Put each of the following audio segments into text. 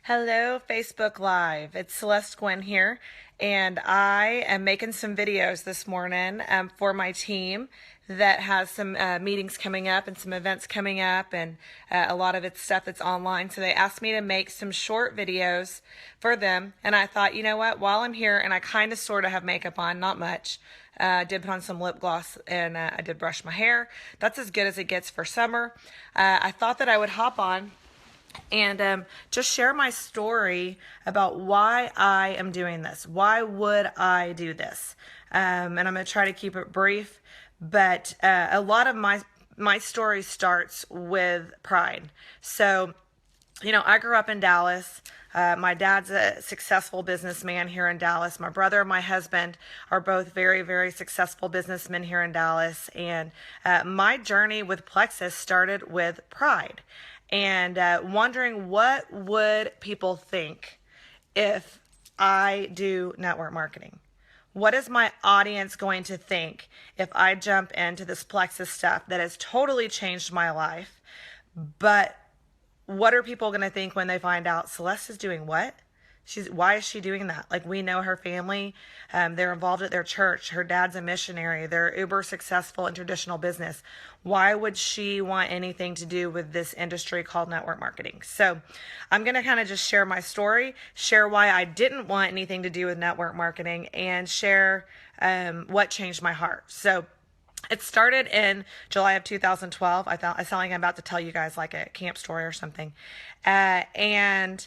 Hello, Facebook Live. It's Celeste Gwen here, and I am making some videos this morning for my team that has some meetings coming up and some events coming up, and a lot of it's stuff that's online. So they asked me to make some short videos for them, and I thought, you know what, while I'm here, and I kind of sort of have makeup on, not much. I did put on some lip gloss and I did brush my hair. That's as good as it gets for summer. I thought that I would hop on and just share my story about why I am doing this. Why would I do this? And I'm going to try to keep it brief, but a lot of my story starts with pride. So, I grew up in Dallas. My dad's a successful businessman here in Dallas. My brother and my husband are both very, very successful businessmen here in Dallas. And my journey with Plexus started with pride and wondering what would people think if I do network marketing. What is my audience going to think if I jump into this Plexus stuff that has totally changed my life? But what are people going to think when they find out Celeste is doing what? Why is she doing that? Like, we know her family. They're involved at their church. Her dad's a missionary. They're uber successful in traditional business. Why would she want anything to do with this industry called network marketing? So I'm going to kind of just share my story, share why I didn't want anything to do with network marketing, and share what changed my heart. So it started in July of 2012. I sound like I'm about to tell you guys like a camp story or something. And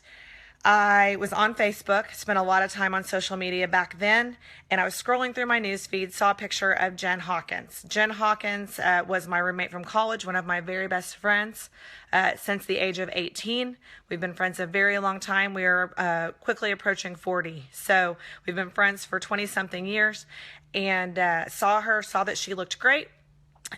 I was on Facebook, spent a lot of time on social media back then, and I was scrolling through my news feed, saw a picture of Jen Hawkins. Jen Hawkins was my roommate from college, one of my very best friends since the age of 18. We've been friends a very long time. We are quickly approaching 40. So we've been friends for 20-something years, and saw that she looked great,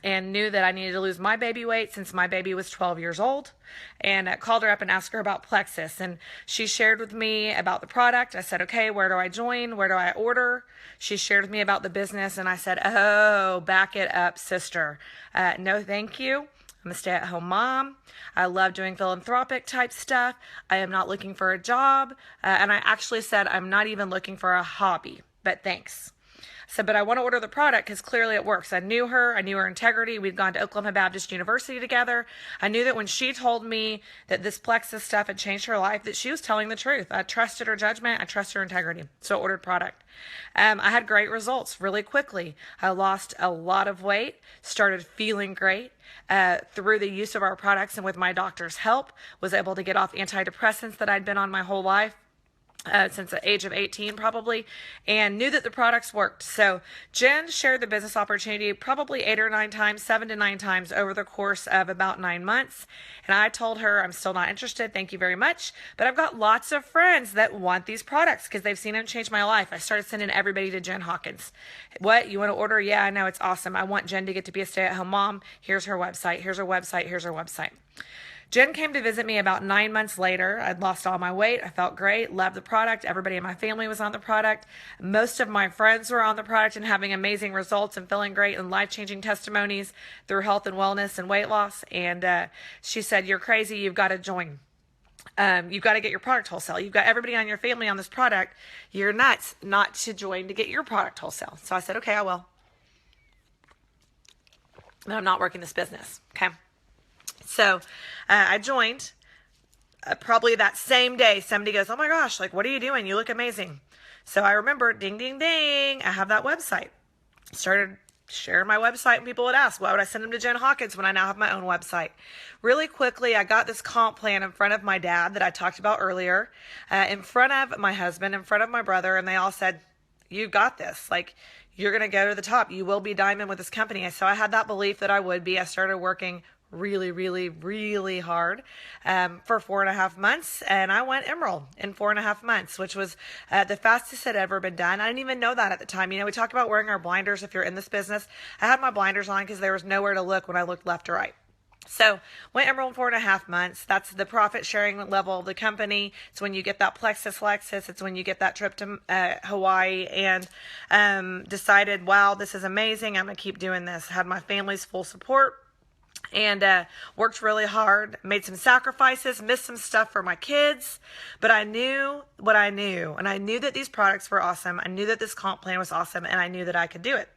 and knew that I needed to lose my baby weight since my baby was 12 years old, and called her up and asked her about Plexus. And she shared with me about the product. I said, okay, where do I join? Where do I order? She shared with me about the business, and I said, oh, back it up, sister. No, thank you. I'm a stay-at-home mom. I love doing philanthropic type stuff. I am not looking for a job. And I actually said, I'm not even looking for a hobby, but thanks. So, but I want to order the product because clearly it works. I knew her integrity. We'd gone to Oklahoma Baptist University together. I knew that when she told me that this Plexus stuff had changed her life, that she was telling the truth. I trusted her judgment. I trusted her integrity. So I ordered product. I had great results really quickly. I lost a lot of weight, started feeling great through the use of our products, and with my doctor's help, was able to get off antidepressants that I'd been on my whole life. Since the age of 18 probably, and knew that the products worked. So Jen shared the business opportunity probably 8 or 9 times, 7 to 9 times over the course of about 9 months. And I told her, I'm still not interested. Thank you very much. But I've got lots of friends that want these products because they've seen them change my life. I started sending everybody to Jen Hawkins. What, you want to order? Yeah, I know, it's awesome. I want Jen to get to be a stay-at-home mom. Here's her website. Here's her website. Here's her website. Jen came to visit me about 9 months later. I'd lost all my weight. I felt great, loved the product. Everybody in my family was on the product. Most of my friends were on the product and having amazing results and feeling great and life-changing testimonies through health and wellness and weight loss. And she said, you're crazy. You've got to join. You've got to get your product wholesale. You've got everybody on your family on this product. You're nuts not to join to get your product wholesale. So I said, okay, I will. But I'm not working this business. Okay. So I joined. Probably that same day, somebody goes, oh my gosh, like, what are you doing? You look amazing. So I remember, ding, ding, ding, I have that website. Started sharing my website, and people would ask, why would I send them to Jen Hawkins when I now have my own website? Really quickly, I got this comp plan in front of my dad that I talked about earlier, in front of my husband, in front of my brother, and they all said, you got this. Like, you're going to go to the top. You will be diamond with this company. So I had that belief that I would be. I started working really, really, really hard for 4.5 months, and I went emerald in 4.5 months, which was the fastest it had ever been done. I didn't even know that at the time. We talk about wearing our blinders if you're in this business. I had my blinders on because there was nowhere to look when I looked left or right. So went emerald in 4.5 months. That's the profit sharing level of the company. It's when you get that Plexus Lexus. It's when you get that trip to Hawaii, and decided, wow, this is amazing. I'm going to keep doing this. Had my family's full support. and worked really hard, made some sacrifices, missed some stuff for my kids, but I knew what I knew, and I knew that these products were awesome. I knew that this comp plan was awesome, and I knew that I could do it.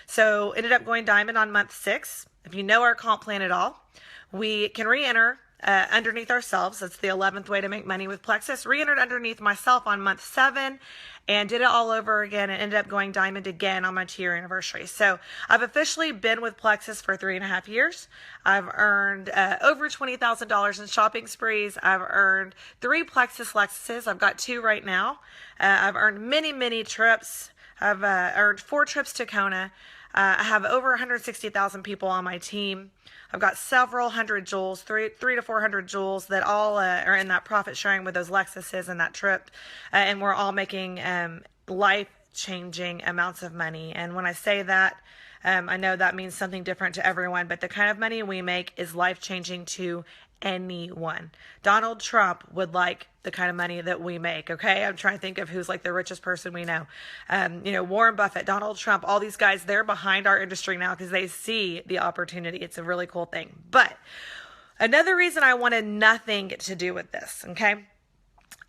So ended up going diamond on month 6. If you know our comp plan at all, we can re-enter underneath ourselves. That's the 11th way to make money with Plexus. Re-entered underneath myself on month 7 and did it all over again and ended up going diamond again on my 2-year anniversary. So I've officially been with Plexus for 3.5 years. I've earned over $20,000 in shopping sprees. I've earned 3 Plexus Lexuses. I've got 2 right now. I've earned many, many trips. I've earned 4 trips to Kona. I have over 160,000 people on my team. I've got several hundred jewels, 300 to 400 jewels that all are in that profit sharing with those Lexuses and that trip. And we're all making life-changing amounts of money. And when I say that, I know that means something different to everyone, but the kind of money we make is life-changing to anyone. Donald Trump would like the kind of money that we make. Okay. I'm trying to think of who's like the richest person we know. Warren Buffett, Donald Trump, all these guys, they're behind our industry now because they see the opportunity. It's a really cool thing. But another reason I wanted nothing to do with this. Okay.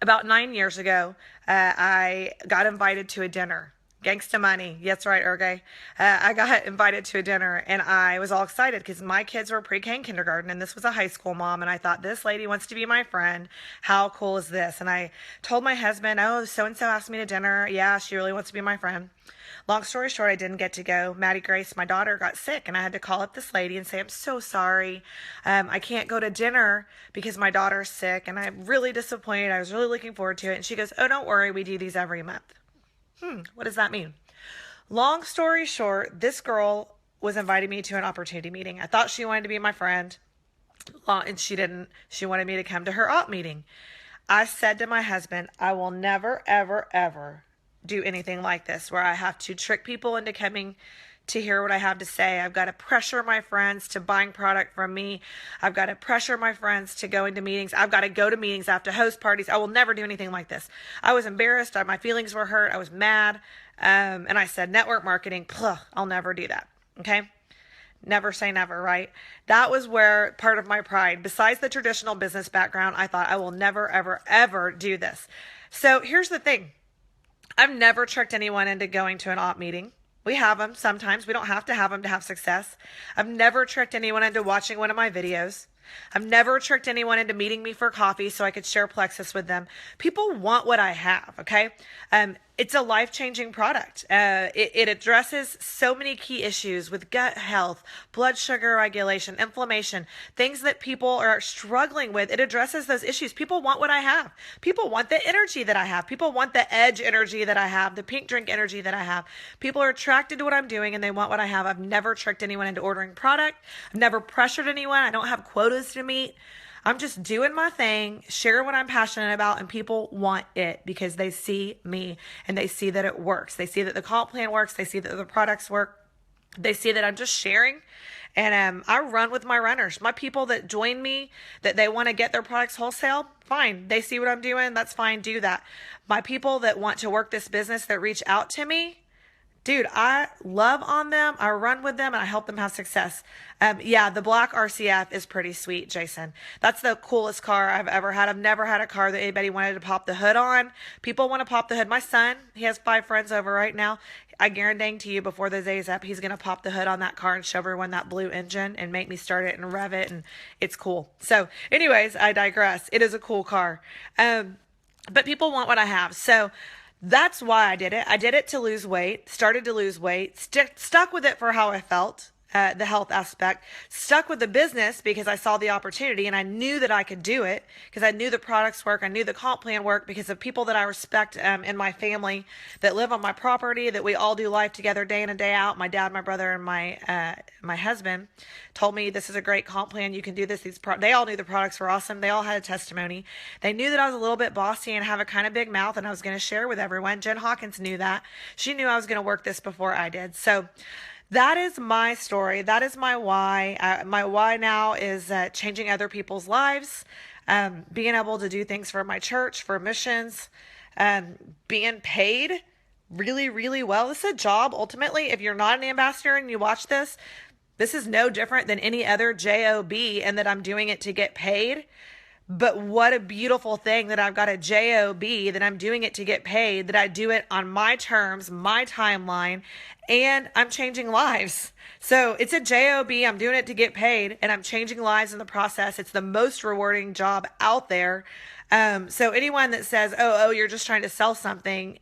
About 9 years ago, I got invited to a dinner. Gangsta money. That's right, Ergay. I got invited to a dinner and I was all excited because my kids were pre-K and kindergarten and this was a high school mom. And I thought, this lady wants to be my friend. How cool is this? And I told my husband, oh, so-and-so asked me to dinner. Yeah, she really wants to be my friend. Long story short, I didn't get to go. Maddie Grace, my daughter, got sick and I had to call up this lady and say, I'm so sorry. I can't go to dinner because my daughter's sick and I'm really disappointed. I was really looking forward to it. And she goes, oh, don't worry. We do these every month. What does that mean? Long story short, this girl was inviting me to an opportunity meeting. I thought she wanted to be my friend, and she didn't. She wanted me to come to her op meeting. I said to my husband, I will never, ever, ever do anything like this where I have to trick people into coming to hear what I have to say. I've got to pressure my friends to buying product from me. I've got to pressure my friends to going to meetings. I've got to go to meetings. I have to host parties. I will never do anything like this. I was embarrassed. My feelings were hurt. I was mad. And I said, network marketing, I'll never do that. Okay. Never say never, right? That was where part of my pride, besides the traditional business background, I thought I will never, ever, ever do this. So here's the thing. I've never tricked anyone into going to an op meeting. We have them sometimes. We don't have to have them to have success. I've never tricked anyone into watching one of my videos. I've never tricked anyone into meeting me for coffee so I could share Plexus with them. People want what I have, okay? It's a life-changing product. It addresses so many key issues with gut health, blood sugar regulation, inflammation, things that people are struggling with. It addresses those issues. People want what I have. People want the energy that I have. People want the edge energy that I have, the pink drink energy that I have. People are attracted to what I'm doing and they want what I have. I've never tricked anyone into ordering product. I've never pressured anyone. I don't have quotas to meet. I'm just doing my thing, sharing what I'm passionate about, and people want it because they see me and they see that it works. They see that the comp plan works. They see that the products work. They see that I'm just sharing. And I run with my runners. My people that join me, that they want to get their products wholesale, fine. They see what I'm doing. That's fine. Do that. My people that want to work this business, that reach out to me, dude, I love on them. I run with them and I help them have success. The black RCF is pretty sweet, Jason. That's the coolest car I've ever had. I've never had a car that anybody wanted to pop the hood on. People want to pop the hood. My son, he has 5 friends over right now. I guarantee to you before the day's up, he's going to pop the hood on that car and show everyone that blue engine and make me start it and rev it. And it's cool. So anyways, I digress. It is a cool car. But people want what I have. So that's why I did it. I did it to lose weight, started to lose weight, stuck with it for how I felt, the health aspect, stuck with the business because I saw the opportunity and I knew that I could do it because I knew the products work. I knew the comp plan worked because of people that I respect in my family that live on my property, that we all do life together day in and day out. My dad, my brother, and my husband told me this is a great comp plan. You can do this. They all knew the products were awesome. They all had a testimony. They knew that I was a little bit bossy and have a kind of big mouth and I was going to share with everyone. Jen Hawkins knew that. She knew I was going to work this before I did. So that is my story. That is my why. My why now is changing other people's lives, being able to do things for my church, for missions, being paid really, really well. This is a job. Ultimately, if you're not an ambassador and you watch this, This is no different than any other job, and that I'm doing it to get paid. But what a beautiful thing that I've got a job, that I'm doing it to get paid, that I do it on my terms, my timeline, and I'm changing lives. So it's a job, I'm doing it to get paid, and I'm changing lives in the process. It's the most rewarding job out there. So anyone that says, oh, you're just trying to sell something,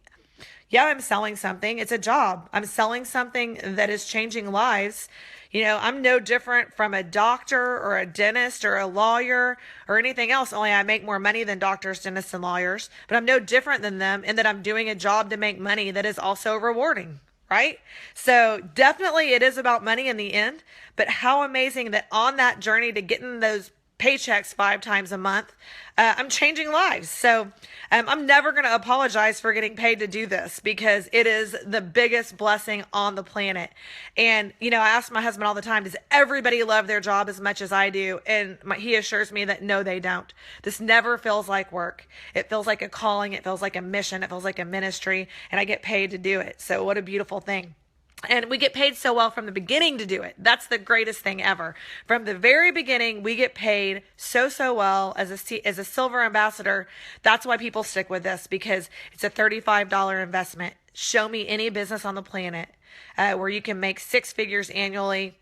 yeah, I'm selling something. It's a job. I'm selling something that is changing lives. I'm no different from a doctor or a dentist or a lawyer or anything else, only I make more money than doctors, dentists, and lawyers. But I'm no different than them in that I'm doing a job to make money that is also rewarding, right? So definitely it is about money in the end, but how amazing that on that journey to getting those paychecks 5 times a month, I'm changing lives. So I'm never going to apologize for getting paid to do this, because it is the biggest blessing on the planet. And I ask my husband all the time, does everybody love their job as much as I do? And he assures me that no, they don't. This never feels like work. It feels like a calling. It feels like a mission. It feels like a ministry, and I get paid to do it. So what a beautiful thing. And we get paid so well from the beginning to do it. That's the greatest thing ever. From the very beginning, we get paid so well as a silver ambassador. That's why people stick with this, because it's a $35 investment. Show me any business on the planet where you can make 6 figures annually,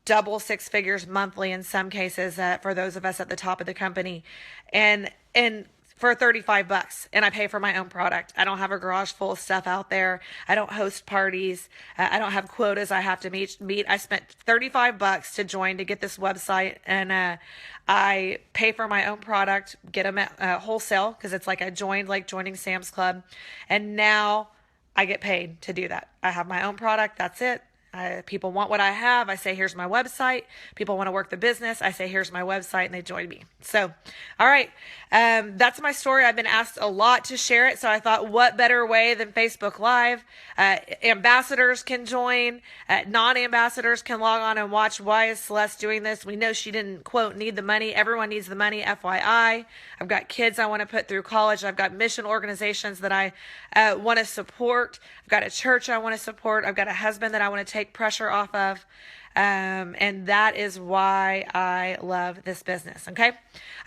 double 6 figures monthly in some cases, for those of us at the top of the company, and for $35, and I pay for my own product. I don't have a garage full of stuff out there. I don't host parties. I don't have quotas I have to meet. I spent $35 to join to get this website, and I pay for my own product, get them at wholesale, because it's like I joined, like joining Sam's Club, and now I get paid to do that. I have my own product. That's it. People want what I have. I say, here's my website. People want to work the business. I say, here's my website, and they join me. So, all right. That's my story. I've been asked a lot to share it. So I thought, what better way than Facebook Live? Ambassadors can join. Non-ambassadors can log on and watch. Why is Celeste doing this? We know she didn't, quote, need the money. Everyone needs the money, FYI. I've got kids I want to put through college. I've got mission organizations that I want to support. I've got a church I want to support. I've got a husband that I want to take pressure off of. And that is why I love this business. Okay.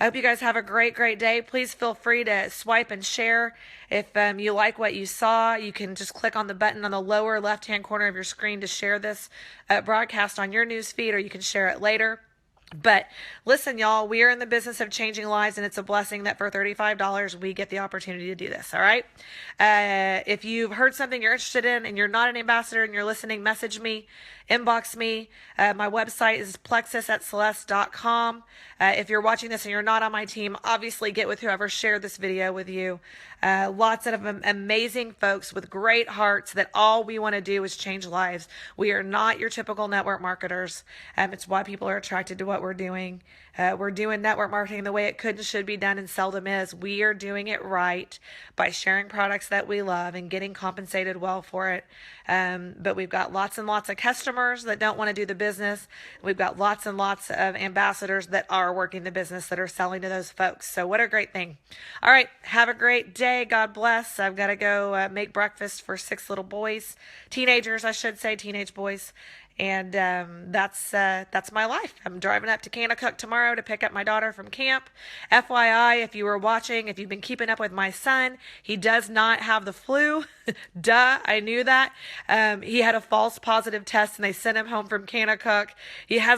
I hope you guys have a great day. Please feel free to swipe and share. If you like what you saw, you can just click on the button on the lower left-hand corner of your screen to share this broadcast on your news feed, or you can share it later. But listen, y'all, we are in the business of changing lives, and it's a blessing that for $35, we get the opportunity to do this. All right. If you've heard something you're interested in and you're not an ambassador and you're listening, message me, inbox me. My website is plexus@celeste.com. If you're watching this and you're not on my team, obviously get with whoever shared this video with you. Lots of amazing folks with great hearts that all we want to do is change lives. We are not your typical network marketers. It's why people are attracted to what we're doing. We're doing network marketing the way it could and should be done, and seldom is. We are doing it right by sharing products that we love and getting compensated well for it. But we've got lots and lots of customers that don't want to do the business. We've got lots and lots of ambassadors that are working the business, that are selling to those folks. So what a great thing. All right. Have a great day. God bless. I've got to go make breakfast for 6 little boys, teenagers, I should say, teenage boys. And that's my life. I'm driving up to Kanakuk tomorrow to pick up my daughter from camp. FYI, if you were watching, if you've been keeping up with my son, he does not have the flu. Duh, I knew that. He had a false positive test, and they sent him home from Kanakuk. He has